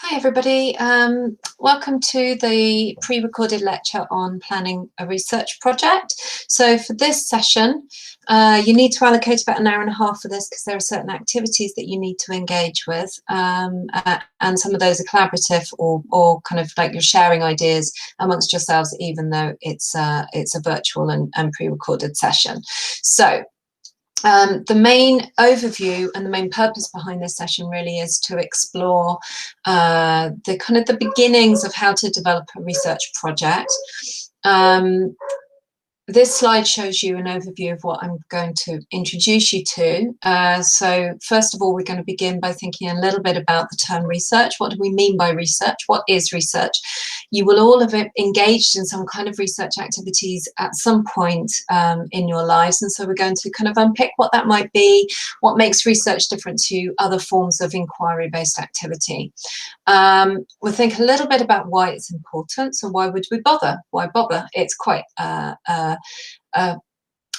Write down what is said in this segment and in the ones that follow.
Hi everybody, welcome to the pre-recorded lecture on planning a research project. So for this session, you need to allocate about an hour and a half for this because there are certain activities that you need to engage with, and some of those are collaborative or kind of like you're sharing ideas amongst yourselves, even though it's a virtual and pre-recorded session. So the main overview and the main purpose behind this session really is to explore the beginnings of how to develop a research project. This slide shows you an overview of what I'm going to introduce you to. So first of all, we're going to begin by thinking a little bit about the term research. What do we mean by research? What is research? You will all have engaged in some kind of research activities at some point in your lives. And so we're going to kind of unpick what that might be, what makes research different to other forms of inquiry-based activity. We'll think a little bit about why it's important. So why would we bother? Why bother? It's quite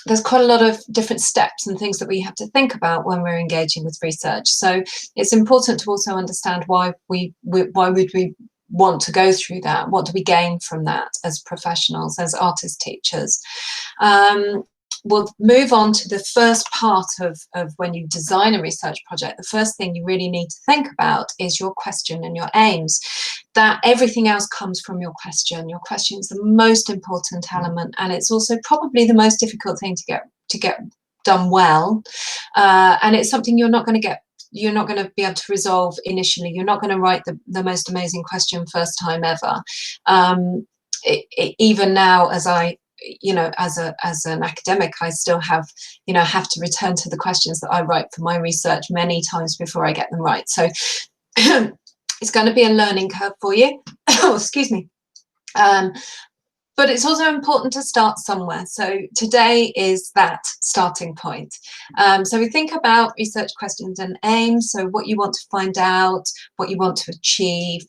there's quite a lot of different steps and things that we have to think about when we're engaging with research. So it's important to also understand why would we want to go through that? What do we gain from that as professionals, as artist teachers? We'll move on to the first part of when you design a research project. The first thing you really need to think about is your question and your aims. That everything else comes from your question. Your question is the most important element, and it's also probably the most difficult thing to get done well. And it's something you're not going to be able to resolve initially. You're not going to write the most amazing question first time ever. Even now, as an academic, I still have to return to the questions that I write for my research many times before I get them right. So it's going to be a learning curve for you. Oh, excuse me. But it's also important to start somewhere. So today is that starting point. So we think about research questions and aims, so what you want to find out, what you want to achieve,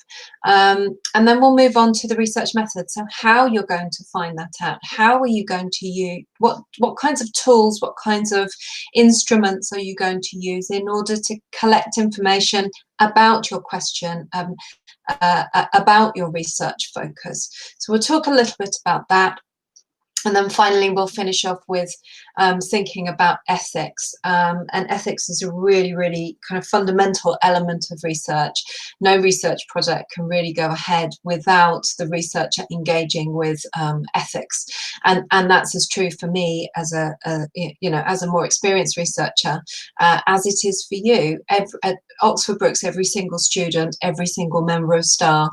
and then we'll move on to the research method. So how you're going to find that out, how are you going to use, what kinds of tools, what kinds of instruments are you going to use in order to collect information about your question, about your research focus. So we'll talk a little bit about that. And then finally, we'll finish off with thinking about ethics. And ethics is a really, really kind of fundamental element of research. No research project can really go ahead without the researcher engaging with ethics. And that's as true for me as as a more experienced researcher, as it is for you. At Oxford Brookes, every single student, every single member of staff,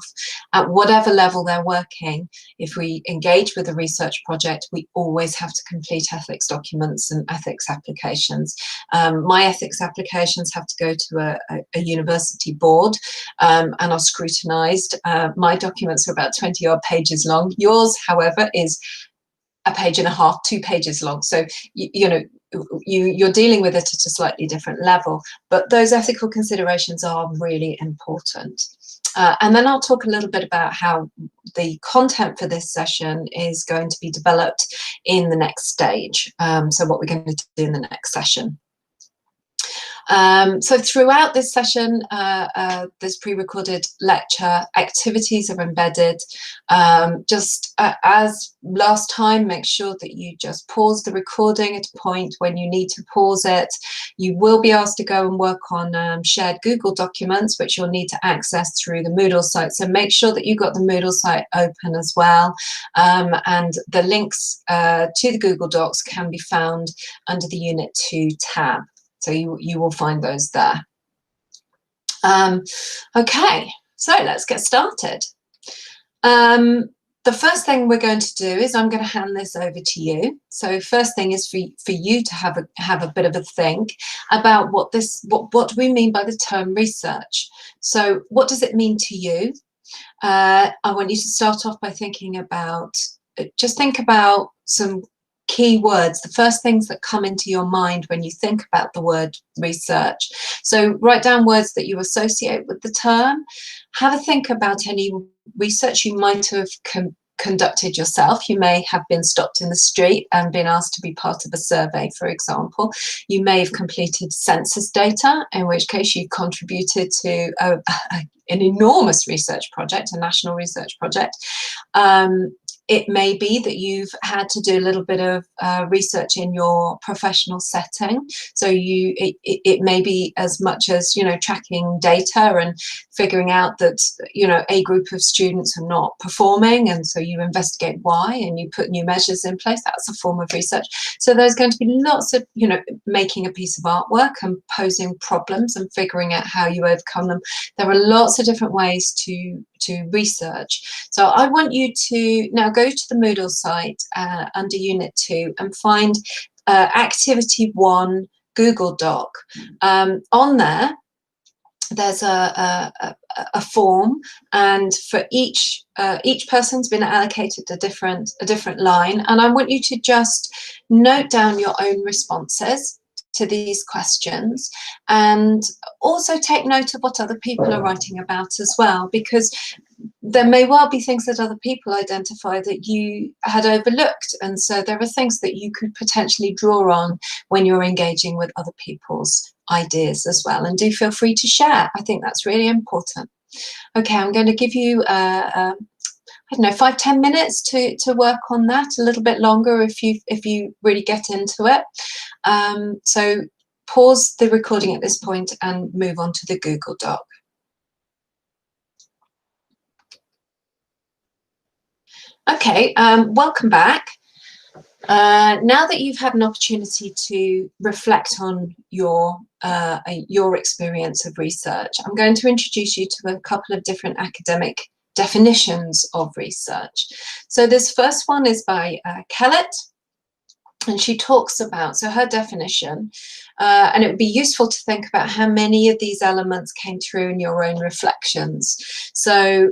at whatever level they're working, if we engage with a research project, we always have to complete ethics documents and ethics applications. My ethics applications have to go to a university board and are scrutinised. My documents are about 20 odd pages long. Yours, however, is a page and a half, 2 pages long. So, you're dealing with it at a slightly different level, but those ethical considerations are really important. And then I'll talk a little bit about how the content for this session is going to be developed in the next stage. So what we're going to do in the next session. So throughout this session, this pre-recorded lecture, activities are embedded. Just as last time, make sure that you just pause the recording at a point when you need to pause it. You will be asked to go and work on shared Google documents, which you'll need to access through the Moodle site. So make sure that you've got the Moodle site open as well. And the links to the Google Docs can be found under the Unit 2 tab. So you will find those there. Okay, so let's get started. The first thing we're going to do is I'm going to hand this over to you. So first thing is for you to have a bit of a think about what do we mean by the term research. So what does it mean to you? I want you to start off by thinking about, just think about some key words, the first things that come into your mind when you think about the word research. So write down words that you associate with the term. Have a think about any research you might have conducted yourself. You may have been stopped in the street and been asked to be part of a survey, for example. You may have completed census data, in which case you contributed to an enormous research project, a national research project. It may be that you've had to do a little bit of research in your professional setting. So it may be as much as, you know, tracking data and figuring out that, you know, a group of students are not performing, and so you investigate why and you put new measures in place. That's a form of research. So there's going to be lots of, you know, making a piece of artwork and posing problems and figuring out how you overcome them. There are lots of different ways to research. So I want you to now go to the Moodle site under Unit 2 and find Activity 1 Google Doc. On there, there's a form, and for each person's been allocated a different line, and I want you to just note down your own responses to these questions, and also take note of what other people are writing about as well, because there may well be things that other people identify that you had overlooked, and so there are things that you could potentially draw on when you're engaging with other people's ideas as well. And do feel free to share. I think that's really important. Okay, I'm going to give you I don't know, 5-10 minutes to work on that, a little bit longer if you really get into it. So pause the recording at this point and move on to the Google Doc. Okay, welcome back. Now that you've had an opportunity to reflect on your experience of research, I'm going to introduce you to a couple of different academic definitions of research. So this first one is by Kellett, and she talks about, so her definition, and it would be useful to think about how many of these elements came through in your own reflections. So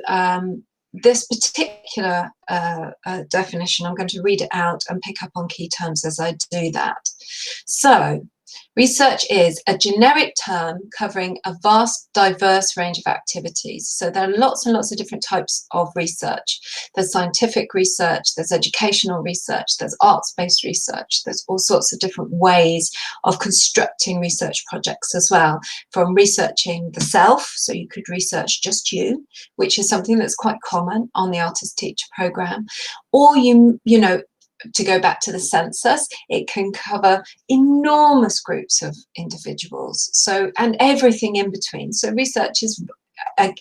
this particular definition, I'm going to read it out and pick up on key terms as I do that. So, research is a generic term covering a vast, diverse range of activities. So there are lots and lots of different types of research. There's scientific research, there's educational research, there's arts-based research, there's all sorts of different ways of constructing research projects as well, from researching the self, so you could research just you, which is something that's quite common on the Artist Teacher programme, or you know, to go back to the census, it can cover enormous groups of individuals, so, and everything in between. So research is,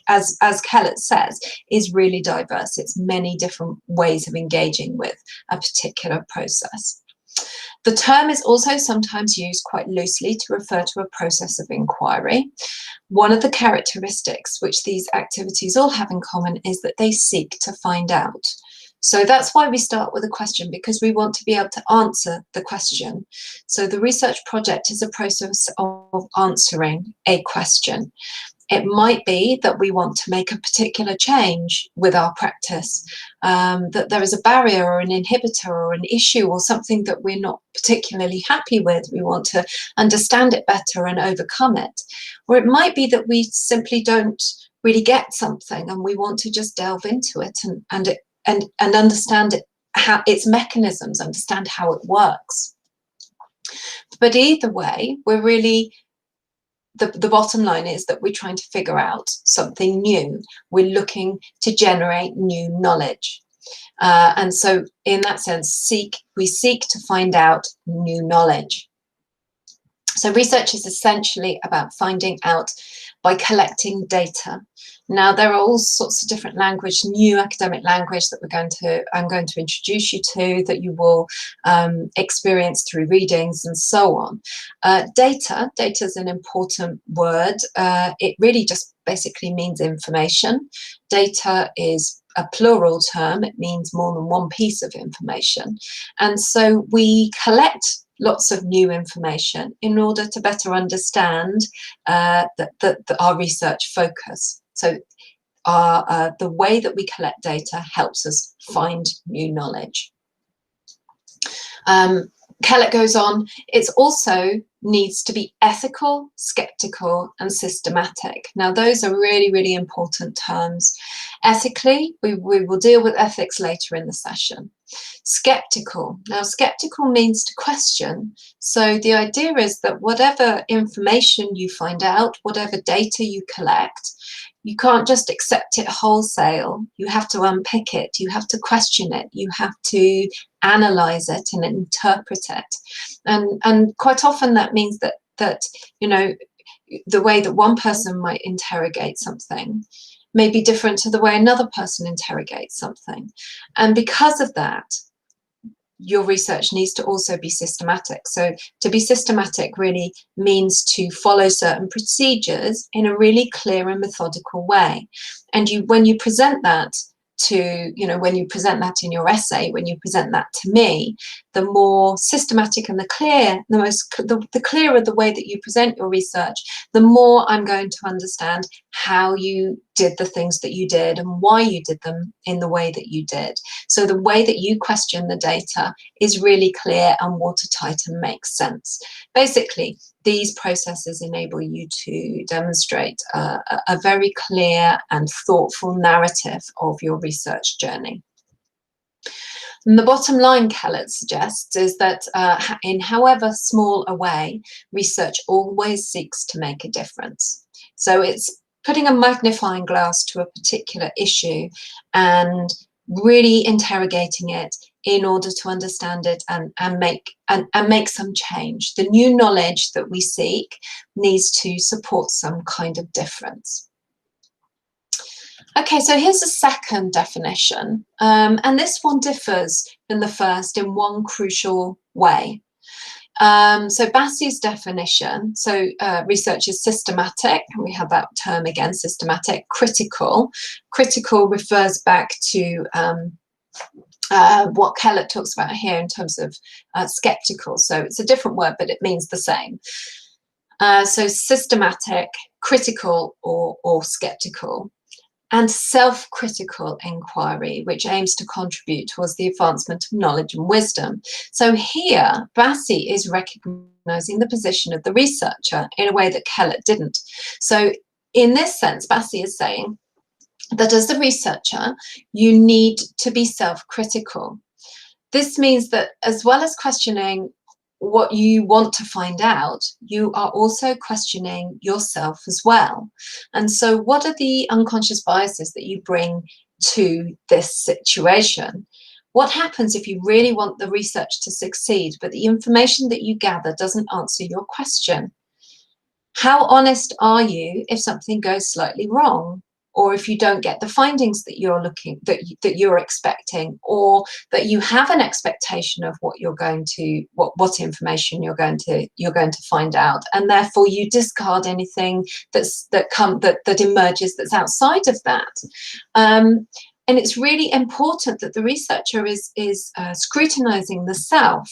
as Kellett says, is really diverse. It's many different ways of engaging with a particular process. The term is also sometimes used quite loosely to refer to a process of inquiry. One of the characteristics which these activities all have in common is that they seek to find out. So that's why we start with a question, because we want to be able to answer the question. So the research project is a process of answering a question. It might be that we want to make a particular change with our practice, that there is a barrier or an inhibitor or an issue or something that we're not particularly happy with. We want to understand it better and overcome it. Or it might be that we simply don't really get something and we want to just delve into it and understand it, how its mechanisms, understand how it works. But either way, we're really, the bottom line is that we're trying to figure out something new. We're looking to generate new knowledge. And so in that sense, we seek to find out new knowledge. So research is essentially about finding out by collecting data. Now, there are all sorts of different language, new academic language that I'm going to introduce you to, that you will experience through readings and so on. Data is an important word. It really just basically means information. Data is a plural term. It means more than one piece of information. And so we collect lots of new information in order to better understand our research focus. So the way that we collect data helps us find new knowledge. Kellett goes on, it also needs to be ethical, skeptical, and systematic. Now, those are really, really important terms. Ethically, we will deal with ethics later in the session. Skeptical. Now, skeptical means to question. So the idea is that whatever information you find out, whatever data you collect, you can't just accept it wholesale. You have to unpick it. You have to question it. You have to analyze it and interpret it. And quite often that means that you know, the way that one person might interrogate something may be different to the way another person interrogates something. And because of that, your research needs to also be systematic. So to be systematic really means to follow certain procedures in a really clear and methodical way. And when you present that to, you know, when you present that in your essay, when you present that to me, the more systematic and the clearer the way that you present your research, the more I'm going to understand how you did the things that you did and why you did them in the way that you did. So the way that you question the data is really clear and watertight and makes sense. Basically, these processes enable you to demonstrate a very clear and thoughtful narrative of your research journey. And the bottom line, Kellett suggests, is that in however small a way, research always seeks to make a difference. So it's putting a magnifying glass to a particular issue and really interrogating it in order to understand it and make some change. The new knowledge that we seek needs to support some kind of difference. Okay, so here's the second definition, and this one differs from the first in one crucial way. So Bassey's definition, so research is systematic, and we have that term again, systematic, critical. Critical refers back to what Kellett talks about here in terms of skeptical. So it's a different word, but it means the same. So systematic, critical, or skeptical. And self-critical inquiry, which aims to contribute towards the advancement of knowledge and wisdom. So here, Bassey is recognizing the position of the researcher in a way that Kellett didn't. So in this sense, Bassey is saying that as the researcher, you need to be self-critical. This means that as well as questioning what you want to find out, you are also questioning yourself as well. And so what are the unconscious biases that you bring to this situation? What happens if you really want the research to succeed, but the information that you gather doesn't answer your question? How honest are you if something goes slightly wrong? Or if you don't get the findings that you're expecting, or that you have an expectation of what you're going to, what information you're going to find out, and therefore you discard anything that emerges that's outside of that. And it's really important that the researcher is scrutinizing the self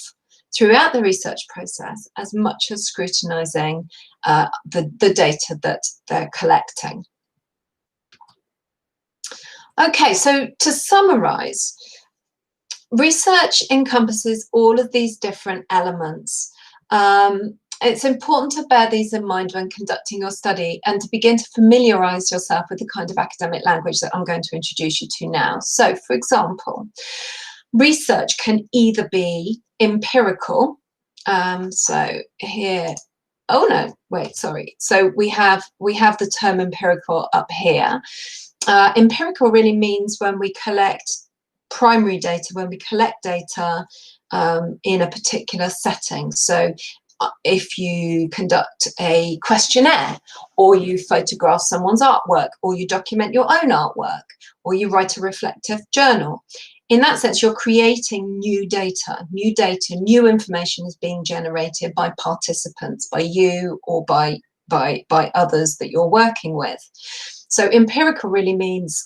throughout the research process as much as scrutinizing the data that they're collecting. Okay, so to summarize, research encompasses all of these different elements. It's important to bear these in mind when conducting your study and to begin to familiarize yourself with the kind of academic language that I'm going to introduce you to now. So, for example, research can either be empirical. So here, oh no, wait, sorry. So we have the term empirical up here. Empirical really means when we collect primary data, when we collect data in a particular setting. So if you conduct a questionnaire, or you photograph someone's artwork, or you document your own artwork, or you write a reflective journal, in that sense, you're creating new data, new information is being generated by participants, by you or by others that you're working with. So empirical really means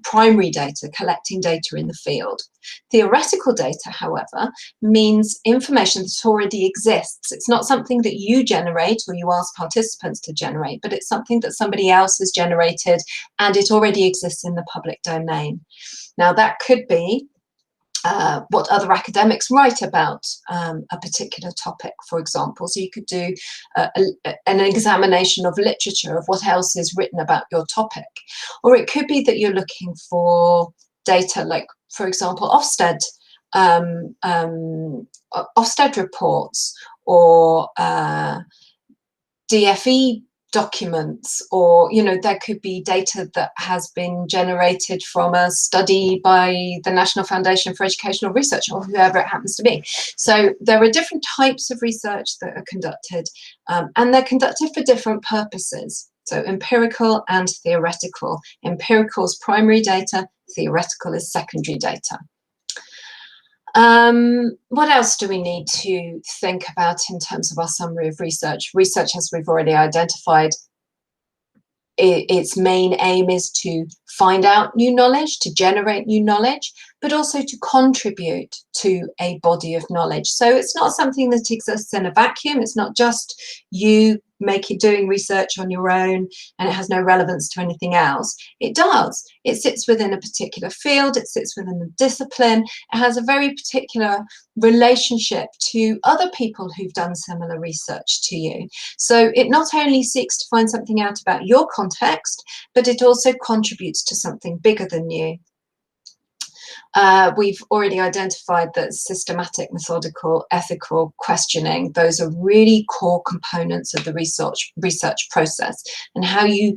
primary data, collecting data in the field. Theoretical data, however, means information that already exists. It's not something that you generate or you ask participants to generate, but it's something that somebody else has generated and it already exists in the public domain. Now, that could be what other academics write about a particular topic, for example. So you could do an examination of literature of what else is written about your topic. Or it could be that you're looking for data like, for example, Ofsted reports, or DFE documents, or there could be data that has been generated from a study by the National Foundation for Educational Research, or whoever it happens to be. So there are different types of research that are conducted, and they're conducted for different purposes. So empirical and theoretical. Empirical is primary data, theoretical is secondary data. What else do we need to think about in terms of our summary of research? Research, as we've already identified, its main aim is to find out new knowledge, to generate new knowledge, but also to contribute to a body of knowledge. So it's not something that exists in a vacuum. It's not just you doing research on your own and it has no relevance to anything else. It does. It sits within a particular field. It sits within a discipline. It has a very particular relationship to other people who've done similar research to you. So it not only seeks to find something out about your context, but it also contributes to something bigger than you. We've already identified that systematic, methodical, ethical questioning, those are really core components of the research process, and how you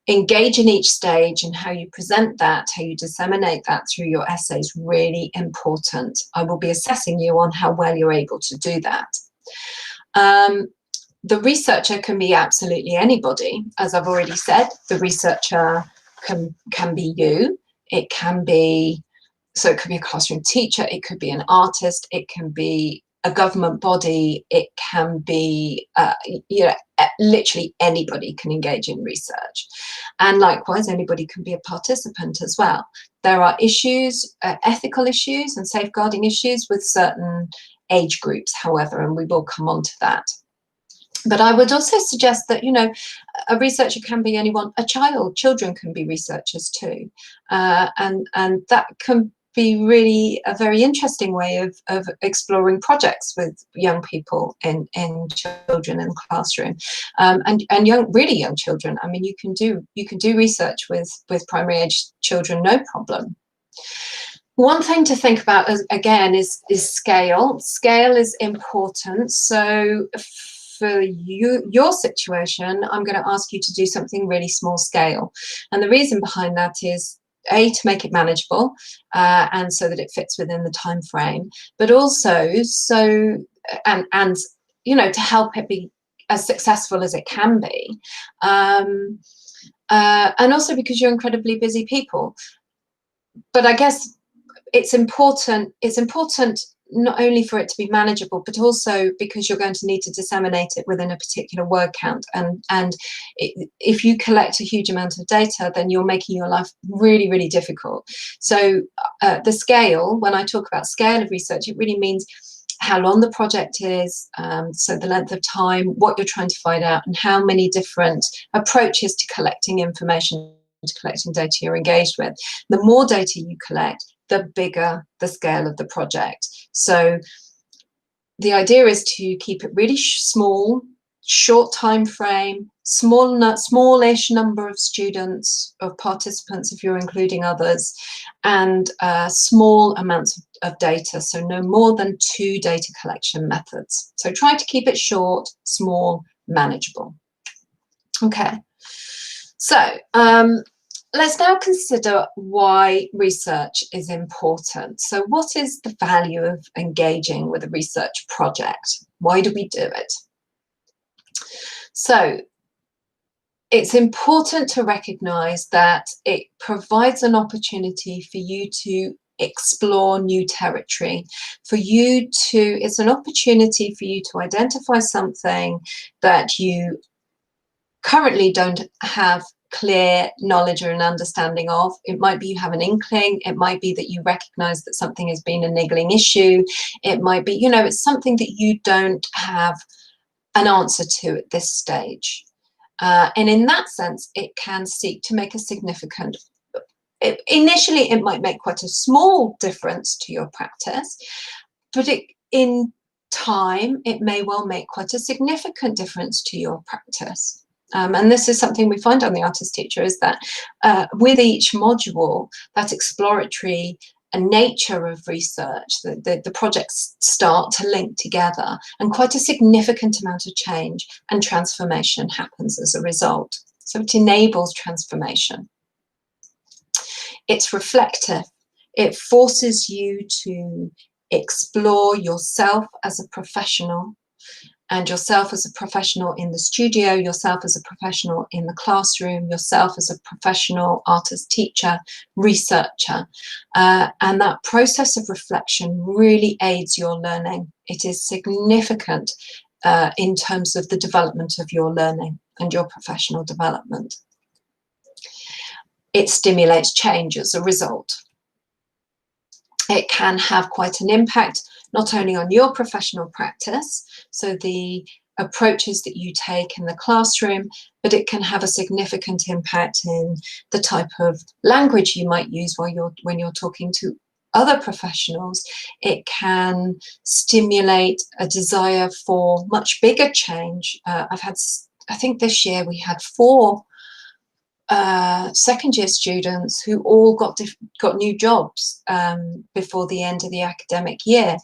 engage in each stage and how you present that, how you disseminate that through your essays, really important. I will be assessing you on how well you're able to do that. The researcher can be absolutely anybody. As I've already said, the researcher can be you. It can be, so it could be a classroom teacher, it could be an artist, it can be a government body, it can be, literally anybody can engage in research. And likewise, anybody can be a participant as well. There are issues, ethical issues and safeguarding issues with certain age groups, however, and we will come on to that. But I would also suggest that, a researcher can be anyone, children can be researchers too. And that can be really a very interesting way of exploring projects with young people in children in the classroom, and really young children. I mean, you can do research with primary age children, no problem. One thing to think about again is scale. Scale is important. So for your situation, I'm going to ask you to do something really small scale, and the reason behind that is to make it manageable, and so that it fits within the time frame, but also and to help it be as successful as it can be, and also because you're incredibly busy people. But I guess it's important not only for it to be manageable, but also because you're going to need to disseminate it within a particular word count. And if you collect a huge amount of data, then you're making your life really, really difficult. So the scale, when I talk about scale of research, it really means how long the project is, so the length of time, what you're trying to find out, and how many different approaches to collecting information, to collecting data you're engaged with. The more data you collect, the bigger the scale of the project. So the idea is to keep it really small, short time frame, smallish number of students, of participants if you're including others, and small amounts of data, so no more than 2 data collection methods. So try to keep it short, small, manageable. Okay, so let's now consider why research is important. So what is the value of engaging with a research project? Why do we do it? So it's important to recognise that it provides an opportunity for you to explore new territory, it's an opportunity for you to identify something that you currently don't have clear knowledge or an understanding of. It might be you have an inkling, it might be that you recognize that something has been a niggling issue, it might be, it's something that you don't have an answer to at this stage. And in that sense, it can seek to make a significant initially it might make quite a small difference to your practice, but in time it may well make quite a significant difference to your practice. And this is something we find on the Artist Teacher, is that with each module, that exploratory nature of research, the projects start to link together, and quite a significant amount of change and transformation happens as a result. So it enables transformation. It's reflective. It forces you to explore yourself as a professional, and yourself as a professional in the studio, yourself as a professional in the classroom, yourself as a professional artist, teacher, researcher. And that process of reflection really aids your learning. It is significant in terms of the development of your learning and your professional development. It stimulates change as a result. It can have quite an impact not only on your professional practice, so the approaches that you take in the classroom, but it can have a significant impact in the type of language you might use when you're talking to other professionals. It can stimulate a desire for much bigger change. I think this year we had 4 second-year students who all got new jobs before the end of the academic year,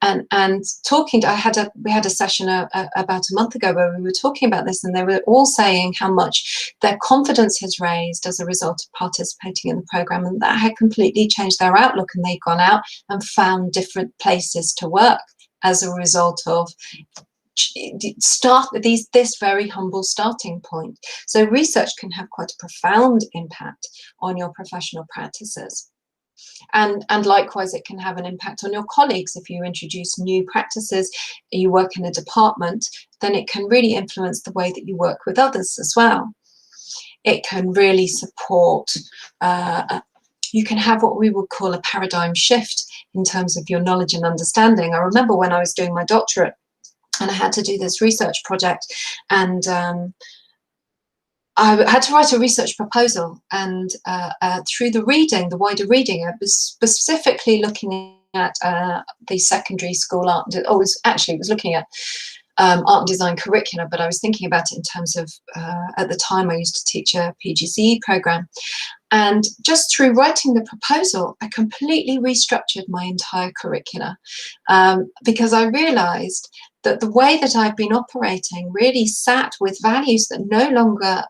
and talking to, we had a session about a month ago where we were talking about this, and they were all saying how much their confidence has raised as a result of participating in the program, and that had completely changed their outlook, and they'd gone out and found different places to work as a result of this very humble starting point. So research can have quite a profound impact on your professional practices, and likewise it can have an impact on your colleagues. If you introduce new practices, you work in a department, then it can really influence the way that you work with others as well. It can really support, you can have what we would call a paradigm shift in terms of your knowledge and understanding. I remember when I was doing my doctorate, and I had to do this research project, and I had to write a research proposal, and through the wider reading, I was specifically looking at the secondary school art, it was looking at art and design curricula, but I was thinking about it in terms of, at the time I used to teach a PGCE program. And just through writing the proposal, I completely restructured my entire curricula, because I realized that the way that I've been operating really sat with values that were no longer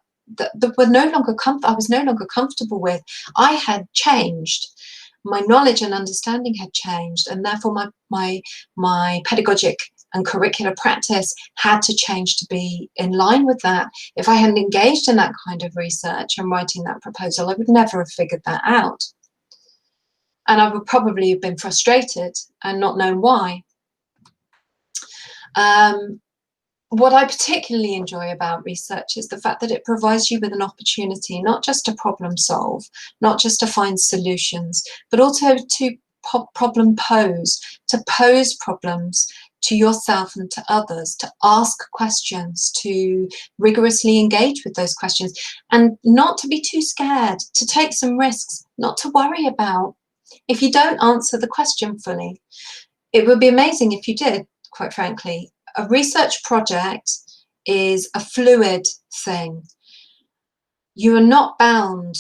I was no longer comfortable with. I had changed. My knowledge and understanding had changed, and therefore my pedagogic and curricular practice had to change to be in line with that. If I hadn't engaged in that kind of research and writing that proposal, I would never have figured that out. And I would probably have been frustrated and not known why. What I particularly enjoy about research is the fact that it provides you with an opportunity not just to problem solve, not just to find solutions, but also to problem pose, to pose problems to yourself and to others, to ask questions, to rigorously engage with those questions, and not to be too scared, to take some risks, not to worry about if you don't answer the question fully. It would be amazing if you did, quite frankly. A research project is a fluid thing. You are not bound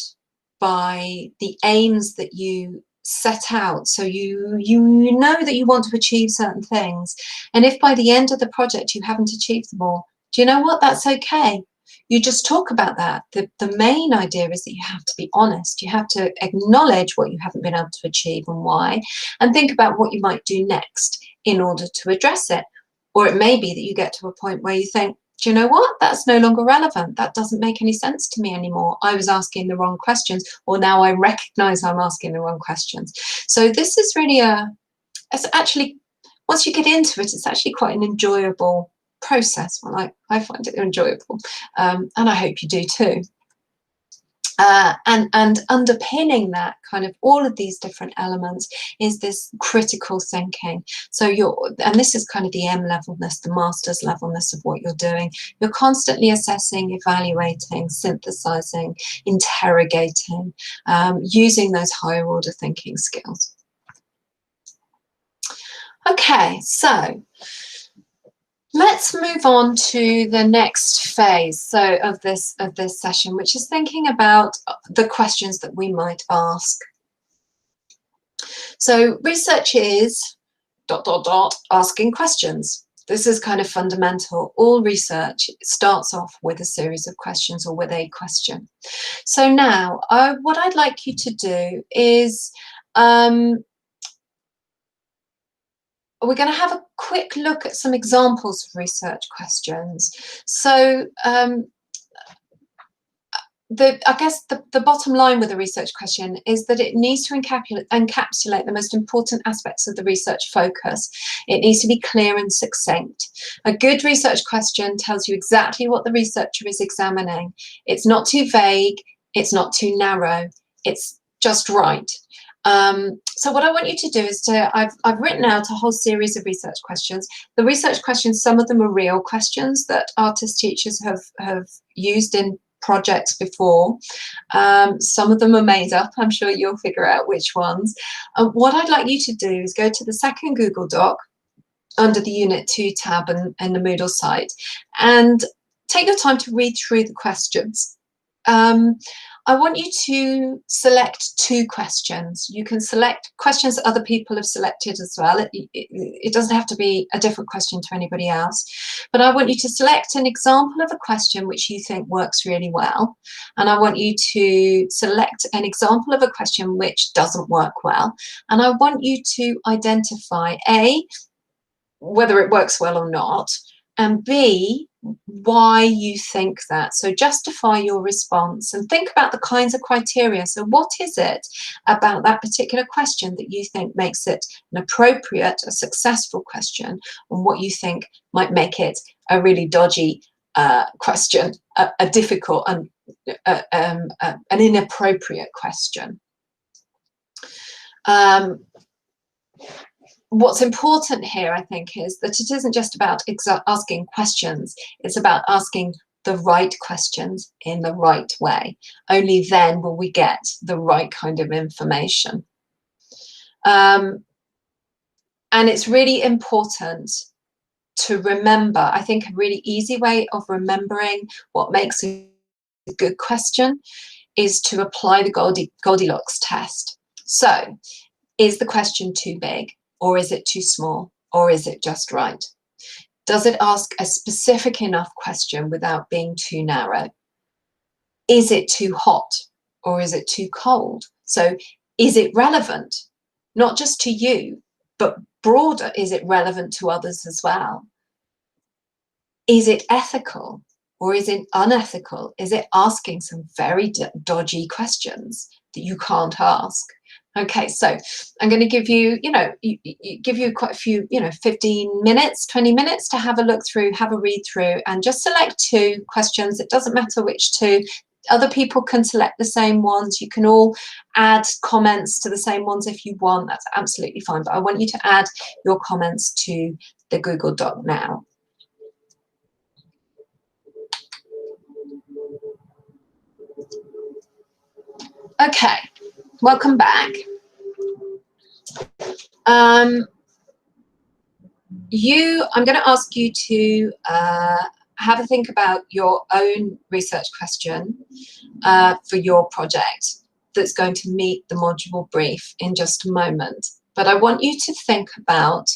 by the aims that you set out. So you know that you want to achieve certain things. And if by the end of the project you haven't achieved them all, do you know what? That's okay. You just talk about that. The main idea is that you have to be honest. You have to acknowledge what you haven't been able to achieve and why, and think about what you might do next in order to address it. Or it may be that you get to a point where you think, do you know what? That's no longer relevant. That doesn't make any sense to me anymore. I was asking the wrong questions, or now I recognize I'm asking the wrong questions. So this is really it's actually, once you get into it, it's actually quite an enjoyable process. Well, I find it enjoyable, and I hope you do too. And underpinning that kind of all of these different elements is this critical thinking. So and this is kind of the M levelness, the master's levelness of what you're doing. You're constantly assessing, evaluating, synthesizing, interrogating, using those higher order thinking skills. Okay, so let's move on to the next phase of this session, which is thinking about the questions that we might ask. So research is ... asking questions. This is kind of fundamental. All research starts off with a series of questions or with a question. So now, what I'd like you to do is we're going to have a quick look at some examples of research questions. So I guess the bottom line with a research question is that it needs to encapsulate the most important aspects of the research focus. It needs to be clear and succinct. A good research question tells you exactly what the researcher is examining. It's not too vague, it's not too narrow, it's just right. So what I want you to do is I've written out a whole series of research questions. The research questions, some of them are real questions that artist teachers have used in projects before. Some of them are made up. I'm sure you'll figure out which ones. What I'd like you to do is go to the second Google Doc under the Unit 2 tab and the Moodle site and take your time to read through the questions. I want you to select 2 questions. You can select questions that other people have selected as well. It doesn't have to be a different question to anybody else. But I want you to select an example of a question which you think works really well. And I want you to select an example of a question which doesn't work well. And I want you to identify A, whether it works well or not, and B, why you think that. So justify your response and think about the kinds of criteria. So what is it about that particular question that you think makes it an appropriate, a successful question, and what you think might make it a really dodgy question, a difficult and an inappropriate question. What's important here, I think, is that it isn't just about asking questions. It's about asking the right questions in the right way. Only then will we get the right kind of information. And it's really important to remember, I think a really easy way of remembering what makes a good question is to apply the Goldilocks test. So, is the question too big? Or is it too small? Or is it just right? Does it ask a specific enough question without being too narrow? Is it too hot? Or is it too cold? So is it relevant? Not just to you, but broader, is it relevant to others as well? Is it ethical? Or is it unethical? Is it asking some very dodgy questions that you can't ask? Okay, so I'm going to give you, give you quite a few, 15 minutes, 20 minutes to have a look through, have a read through, and just select 2 questions. It doesn't matter which 2. Other people can select the same ones. You can all add comments to the same ones if you want. That's absolutely fine. But I want you to add your comments to the Google Doc now. Okay, welcome back. I'm going to ask you to have a think about your own research question for your project that's going to meet the module brief in just a moment. But I want you to think about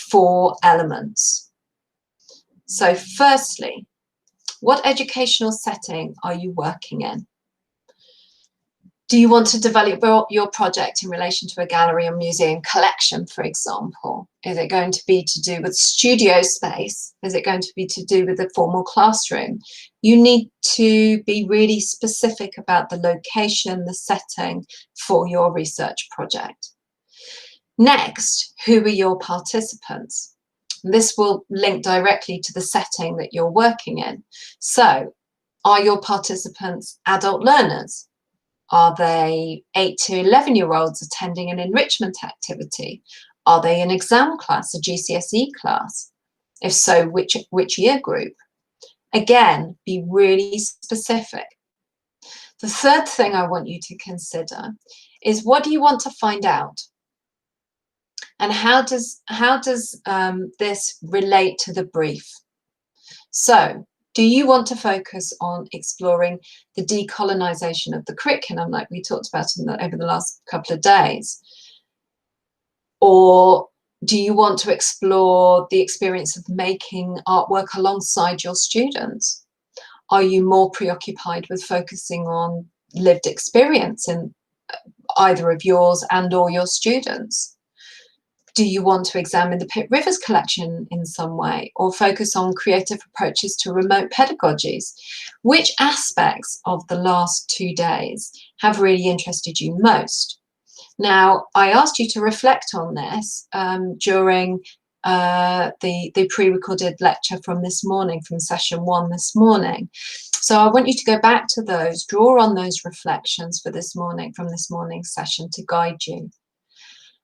4 elements. So firstly, what educational setting are you working in? Do you want to develop your project in relation to a gallery or museum collection, for example? Is it going to be to do with studio space? Is it going to be to do with a formal classroom? You need to be really specific about the location, the setting for your research project. Next, who are your participants? This will link directly to the setting that you're working in. So, are your participants adult learners? Are they 8 to 11-year-olds attending an enrichment activity? Are they an exam class, a GCSE class? If so, which year group? Again, be really specific. The third thing I want you to consider is, what do you want to find out? And how does this relate to the brief? So, do you want to focus on exploring the decolonisation of the curriculum, like we talked about over the last couple of days? Or do you want to explore the experience of making artwork alongside your students? Are you more preoccupied with focusing on lived experience in either of yours and or your students? Do you want to examine the Pitt Rivers collection in some way, or focus on creative approaches to remote pedagogies? Which aspects of the last 2 days have really interested you most? Now, I asked you to reflect on this during the pre-recorded lecture from this morning, from session 1 this morning. So I want you to go back to those, draw on those reflections for this morning, from this morning's session, to guide you.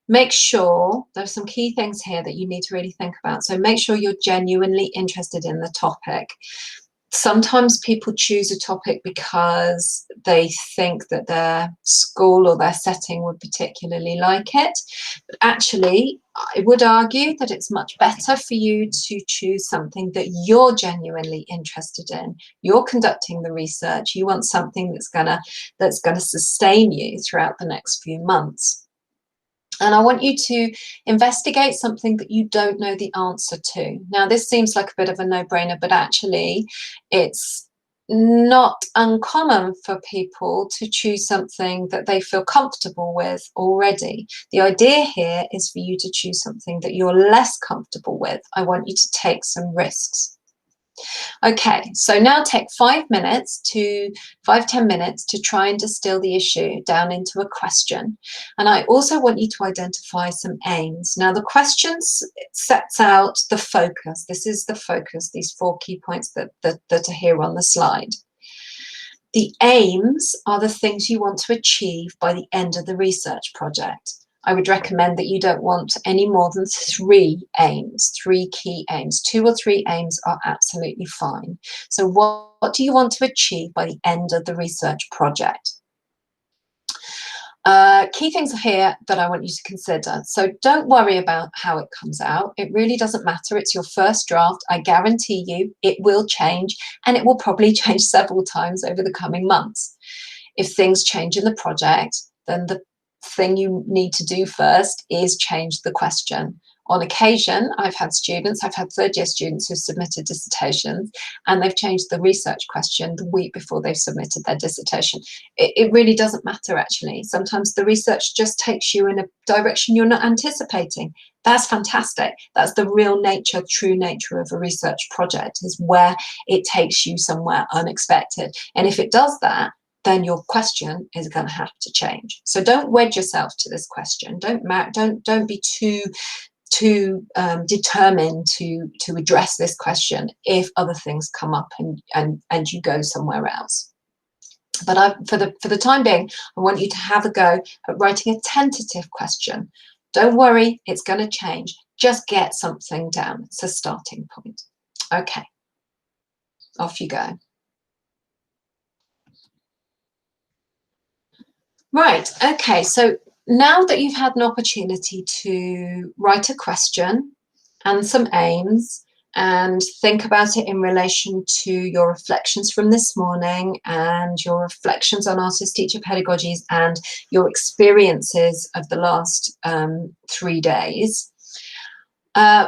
Make sure, there's some key things here that you need to really think about. So make sure you're genuinely interested in the topic. Sometimes people choose a topic because they think that their school or their setting would particularly like it. But actually, I would argue that it's much better for you to choose something that you're genuinely interested in. You're conducting the research. You want something that's gonna sustain you throughout the next few months. And I want you to investigate something that you don't know the answer to. Now, this seems like a bit of a no-brainer, but actually it's not uncommon for people to choose something that they feel comfortable with already. The idea here is for you to choose something that you're less comfortable with. I want you to take some risks. Okay, so now take 10 minutes to try and distill the issue down into a question. And I also want you to identify some aims. Now, the questions sets out the focus. This is the focus, these 4 key points that are here on the slide. The aims are the things you want to achieve by the end of the research project. I would recommend that you don't want any more than 3 aims, 3 key aims. 2 or 3 aims are absolutely fine. So what do you want to achieve by the end of the research project? Key things here that I want you to consider. So don't worry about how it comes out. It really doesn't matter. It's your first draft. I guarantee you it will change, and it will probably change several times over the coming months. If things change in the project, then the thing you need to do first is change the question. On occasion, I've had 3rd-year students who submitted dissertations, and they've changed the research question the week before they've submitted their dissertation. It really doesn't matter, actually. Sometimes the research just takes you in a direction you're not anticipating. That's fantastic. That's the real nature, true nature of a research project, is where it takes you somewhere unexpected. And if it does that, then your question is going to have to change. So don't wed yourself to this question. Don't be too determined to address this question if other things come up and you go somewhere else. But for the time being, I want you to have a go at writing a tentative question. Don't worry, it's going to change. Just get something down. It's a starting point. Okay, off you go. Right, okay, so now that you've had an opportunity to write a question and some aims and think about it in relation to your reflections from this morning and your reflections on artist-teacher pedagogies and your experiences of the last 3 days,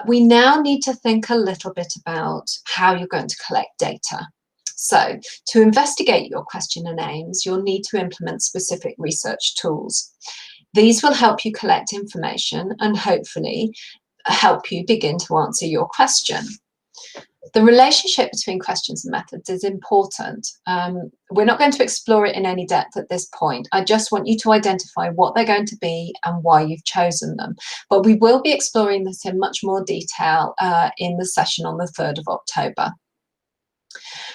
we now need to think a little bit about how you're going to collect data. So to investigate your question and aims, you'll need to implement specific research tools. These will help you collect information and hopefully help you begin to answer your question. The relationship between questions and methods is important. We're not going to explore it in any depth at this point. I just want you to identify what they're going to be and why you've chosen them. But we will be exploring this in much more detail in the session on the 3rd of October.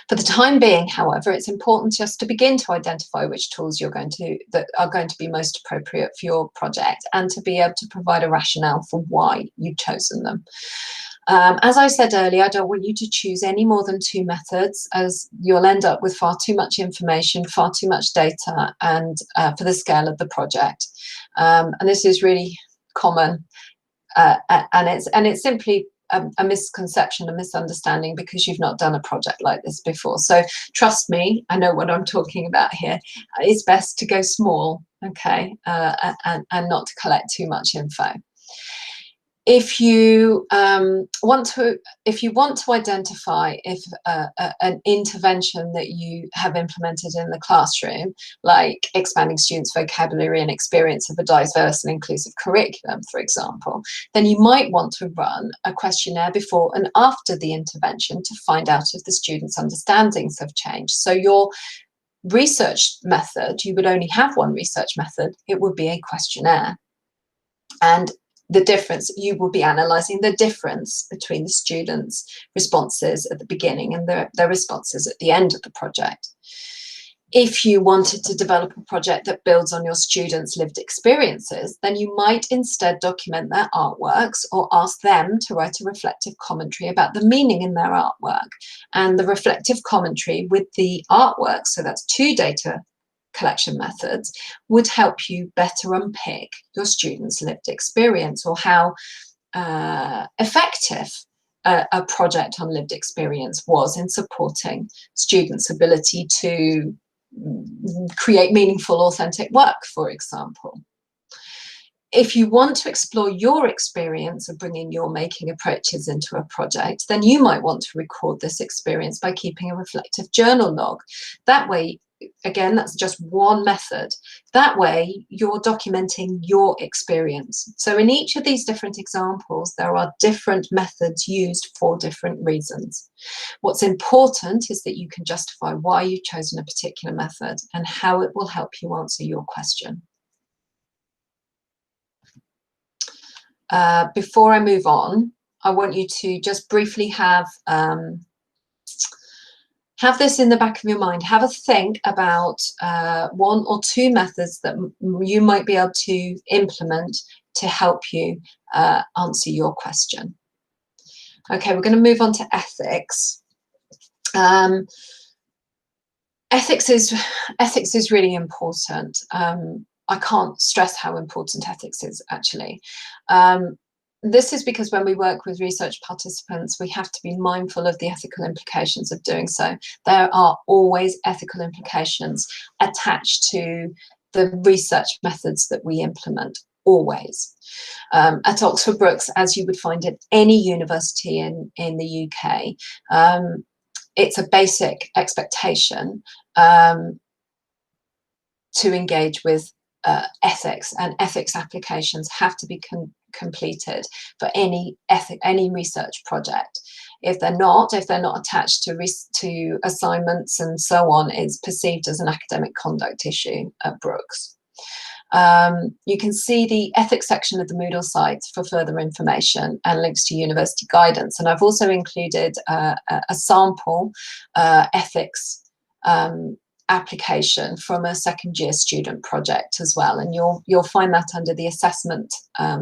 For the time being, however, it's important just to begin to identify which tools that are going to be most appropriate for your project, and to be able to provide a rationale for why you've chosen them. As I said earlier, I don't want you to choose any more than 2 methods, as you'll end up with far too much information, far too much data, and for the scale of the project. And this is really common, and it's simply a misconception, a misunderstanding, because you've not done a project like this before. So trust me, I know what I'm talking about here. It's best to go small, okay, and not to collect too much info. If you want to identify if an intervention that you have implemented in the classroom, like expanding students' vocabulary and experience of a diverse and inclusive curriculum, for example, then you might want to run a questionnaire before and after the intervention to find out if the students' understandings have changed. So your research method, you would only have one research method, it would be a questionnaire. And the difference, you will be analysing the difference between the students' responses at the beginning and their responses at the end of the project. If you wanted to develop a project that builds on your students' lived experiences, then you might instead document their artworks or ask them to write a reflective commentary about the meaning in their artwork. And the reflective commentary with the artwork, so that's 2 data collection methods, would help you better unpick your students' lived experience, or how effective a project on lived experience was in supporting students' ability to create meaningful, authentic work, for example. If you want to explore your experience of bringing your making approaches into a project, then you might want to record this experience by keeping a reflective journal log. That way, again, that's just one method. That way, you're documenting your experience. So in each of these different examples, there are different methods used for different reasons. What's important is that you can justify why you've chosen a particular method and how it will help you answer your question. Before I move on, I want you to just briefly have this in the back of your mind. Have a think about 1 or 2 methods that you might be able to implement to help you answer your question. Okay, we're going to move on to ethics. Ethics is really important. I can't stress how important ethics is, actually. This is because when we work with research participants, we have to be mindful of the ethical implications of doing so. There are always ethical implications attached to the research methods that we implement, always. At Oxford Brookes, as you would find at any university in the UK, it's a basic expectation to engage with ethics, and ethics applications have to be completed for any research project. If they're not attached to assignments and so on, it's perceived as an academic conduct issue at Brookes. You can see the ethics section of the Moodle site for further information and links to university guidance. And I've also included a sample ethics application from a second-year student project as well, and you'll find that under the assessment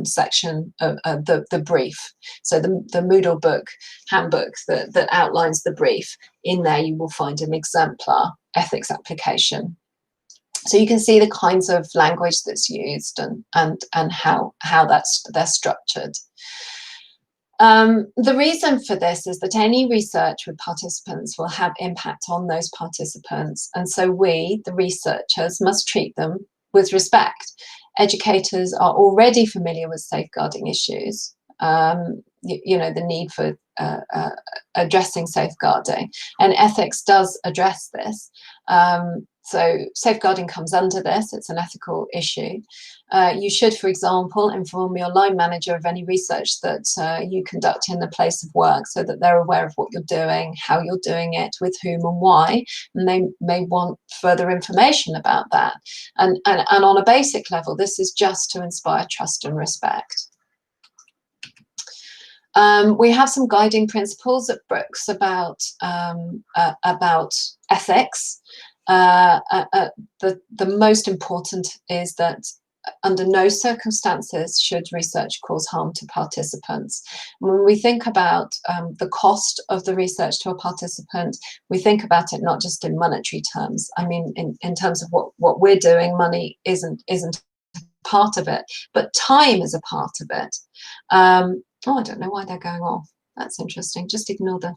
section of the brief. So the Moodle book handbook that outlines the brief, in there you will find an exemplar ethics application. So you can see the kinds of language that's used and how they're structured. The reason for this is that any research with participants will have impact on those participants, and so we, the researchers, must treat them with respect. Educators are already familiar with safeguarding issues, you know, the need for addressing safeguarding, and ethics does address this. So safeguarding comes under this, it's an ethical issue. You should, for example, inform your line manager of any research that you conduct in the place of work, so that they're aware of what you're doing, how you're doing it, with whom and why, and they may want further information about that. And on a basic level, this is just to inspire trust and respect. We have some guiding principles at Brooks about ethics. The most important is that under no circumstances should research cause harm to participants. When we think about the cost of the research to a participant, we think about it not just in monetary terms. I mean, in terms of what we're doing, money isn't part of it, but time is a part of it. Oh, I don't know why they're going off. That's interesting. Just ignore the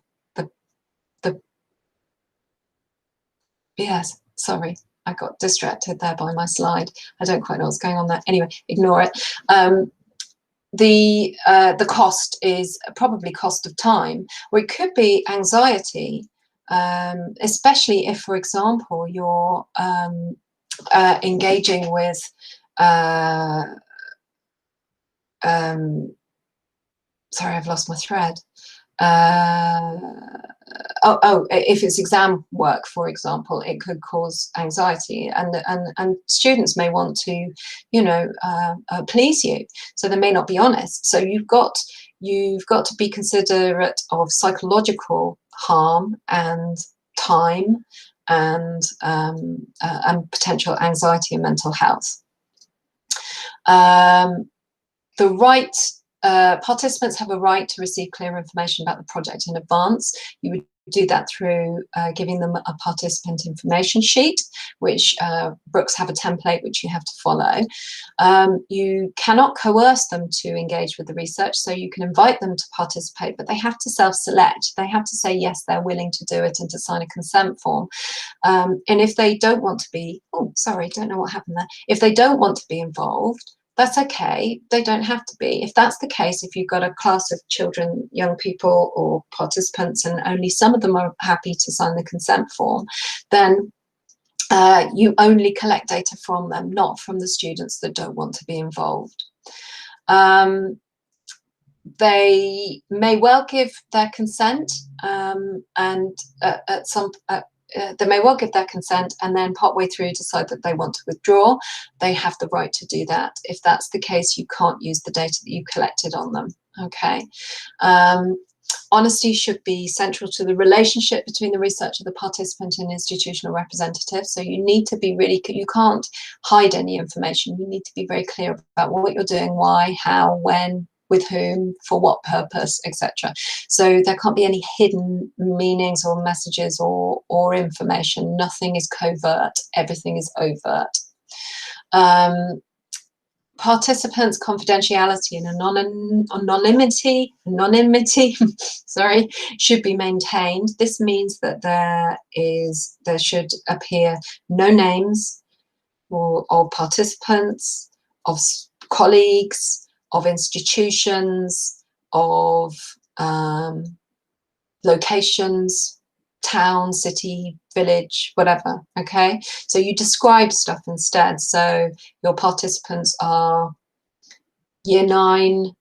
yes, sorry. I got distracted there by my slide. I don't quite know what's going on there. Anyway, ignore it. The cost is probably cost of time, or it could be anxiety, especially if, for example, you're engaging with sorry, I've lost my thread. If it's exam work, for example, it could cause anxiety, and students may want to, please you, so they may not be honest. So you've got to be considerate of psychological harm and time and potential anxiety and mental health. The right participants have a right to receive clear information about the project in advance. You would do that through giving them a participant information sheet, which Brooks have a template which you have to follow. You cannot coerce them to engage with the research, so you can invite them to participate, but they have to self-select. They have to say yes, they're willing to do it and to sign a consent form. And if they don't want to be, oh, sorry, don't know what happened there. If they don't want to be involved, that's okay. They don't have to be. If that's the case, if you've got a class of children, young people or participants, and only some of them are happy to sign the consent form, then you only collect data from them, not from the students that don't want to be involved. They may well give their consent they may well give their consent and then partway through decide that they want to withdraw. They have the right to do that. If that's the case, you can't use the data that you collected on them. Okay. Honesty should be central to the relationship between the researcher, the participant, and institutional representative. So you need to be really, you can't hide any information. You need to be very clear about what you're doing, why, how, when, with whom, for what purpose, etc. So there can't be any hidden meanings or messages or information. Nothing is covert, everything is overt. Participants' confidentiality and anonymity sorry, should be maintained. This means that there should appear no names of participants, of colleagues, of institutions, of locations, town, city, village, whatever. Okay, so you describe stuff instead. So your participants are year 9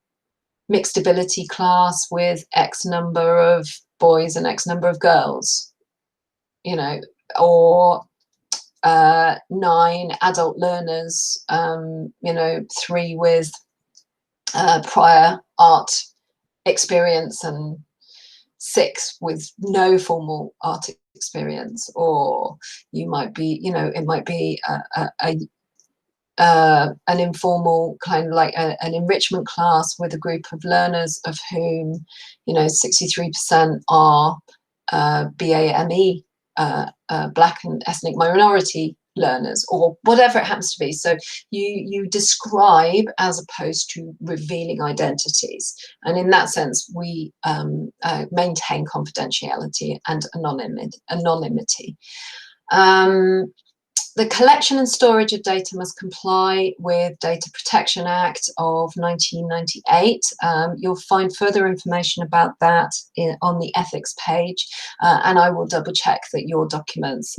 mixed ability class with X number of boys and X number of girls, or 9 adult learners, 3 with prior art experience and 6 with no formal art experience. Or you might be, it might be an informal kind of like an enrichment class with a group of learners of whom 63% are BAME, Black and ethnic minority learners, or whatever it happens to be. So you describe as opposed to revealing identities, and in that sense we maintain confidentiality and anonymity. The collection and storage of data must comply with Data Protection Act of 1998. You'll find further information about that on the ethics page, and I will double check that your documents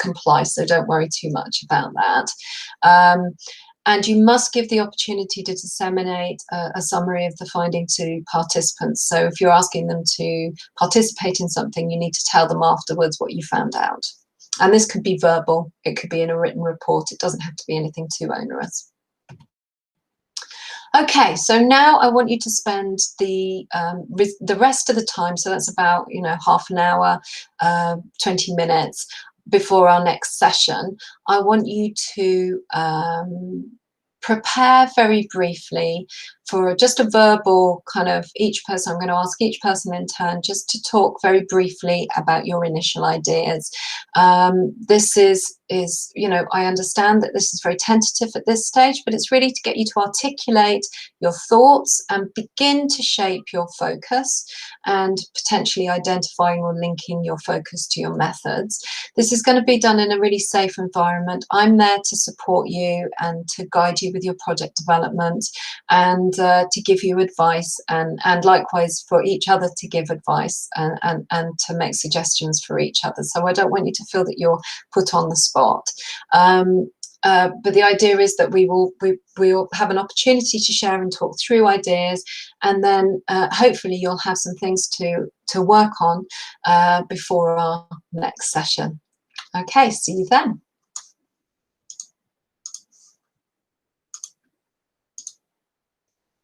comply, so don't worry too much about that. And you must give the opportunity to disseminate a summary of the finding to participants. So if you're asking them to participate in something, you need to tell them afterwards what you found out. And this could be verbal, it could be in a written report, it doesn't have to be anything too onerous. Okay, so now I want you to spend the rest of the time, so that's about, you know, half an hour, 20 minutes before our next session. I want you to prepare very briefly for just a verbal kind of each person. I'm going to ask each person in turn just to talk very briefly about your initial ideas. This is, you know, I understand that this is very tentative at this stage, but it's really to get you to articulate your thoughts and begin to shape your focus and potentially identifying or linking your focus to your methods. This is going to be done in a really safe environment. I'm there to support you and to guide you with your project development and to give you advice, and likewise for each other to give advice and to make suggestions for each other. So I don't want you to feel that you're put on the spot. But the idea is that we'll have an opportunity to share and talk through ideas, and then hopefully you'll have some things to work on before our next session. Okay, see you then.